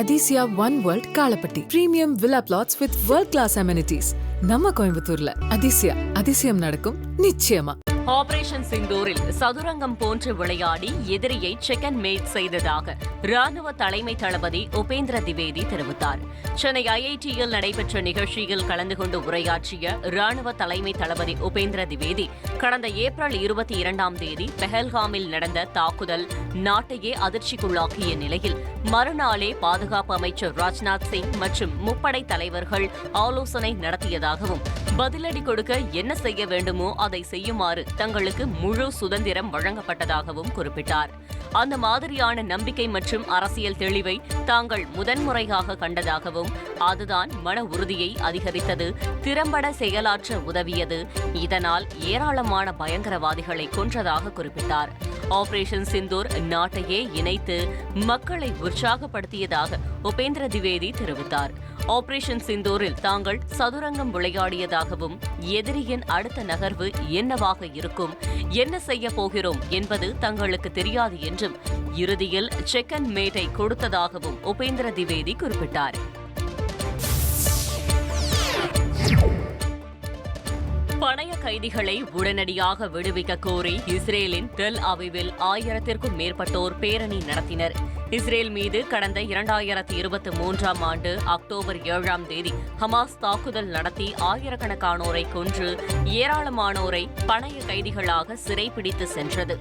Athisaya one world Kalapatti premium villa plots with world class amenities நம்ம கோயம்புத்தூர்ல. அதிசயம் நடக்கும் நிச்சயமா. ஆபரேஷன் சிந்தூரில் சதுரங்கம் போன்று விளையாடி எதிரியை செக் அண்ட் மேட் செய்ததாக ராணுவ தலைமை தளபதி உபேந்திர திவேதி தெரிவித்தார். சென்னை ஐஐடியில் நடைபெற்ற நிகழ்ச்சியில் கலந்து கொண்டு உரையாற்றிய ராணுவ தலைமை தளபதி உபேந்திர திவேதி, கடந்த ஏப்ரல் 22ஆம் தேதி பெஹல்காமில் நடந்த தாக்குதல் நாட்டையே அதிர்ச்சிக்குள்ளாக்கிய நிலையில் மறுநாளே பாதுகாப்பு அமைச்சர் ராஜ்நாத் சிங் மற்றும் முப்படை தலைவர்கள் ஆலோசனை நடத்தியதாகவும், பதிலடி கொடுக்க என்ன செய்ய வேண்டுமோ அதை செய்யுமாறு தங்களுக்கு முழு சுதந்திரம் வழங்கப்பட்டதாகவும் குறிப்பிட்டார். அந்த மாதிரியான நம்பிக்கை மற்றும் அரசியல் தெளிவை தாங்கள் முதன்முறையாக கண்டதாகவும், அதுதான் மன உறுதியை அதிகரித்தது, திறம்பட செயலாற்ற உதவியது, இதனால் ஏராளமான பயங்கரவாதிகளை கொன்றதாக குறிப்பிட்டார். ஆபரேஷன் சிந்தூர் நாட்டையே இணைத்து மக்களை உற்சாகப்படுத்தியதாக உபேந்திர திவேதி தெரிவித்தார். ஆபரேஷன் சிந்தூரில் தாங்கள் சதுரங்கம் விளையாடியதாகவும், எதிரியின் அடுத்த நகர்வு என்னவாக இருக்கும், என்ன செய்ய போகிறோம் என்பது தங்களுக்கு தெரியாது என்றும், இறுதியில் செக் அண்ட் மேட்டை கொடுத்ததாகவும் உபேந்திர திவேதி குறிப்பிட்டார். பணைய கைதிகளை உடனடியாக விடுவிக்க கோரி இஸ்ரேலின் டெல் அவிவில் 1000த்திற்கும் மேற்பட்டோர் பேரணி நடத்தினர். இஸ்ரேல் மீது கடந்த 2023ஆம் ஆண்டு அக்டோபர் 7ஆம் தேதி ஹமாஸ் தாக்குதல் நடத்தி ஆயிரக்கணக்கானோரை கொன்று ஏராளமானோரை பணைய கைதிகளாக சிறைப்பிடித்து சென்றது.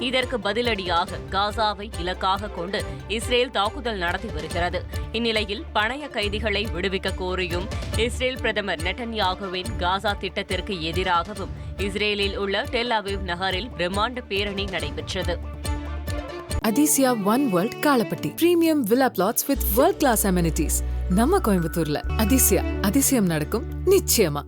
இதற்கு பதிலடியாக காசாவை இலக்காக கொண்டு இஸ்ரேல் தாக்குதல் நடத்தி வருகிறது. இந்நிலையில் பணைய கைதிகளை விடுவிக்க கோரியும் இஸ்ரேல் பிரதமர் நெட்டன்யாகுவின் காசா திட்டத்திற்கு எதிராகவும் இஸ்ரேலில் உள்ள டெல் அவிவ் நகரில் பிரம்மாண்ட பேரணி நடைபெற்றது. Athisia one world Kalapatti premium villa plots with world class amenities நம்ம கோயம்புத்தூர்ல. அதிசயம் நடக்கும் நிச்சயமா.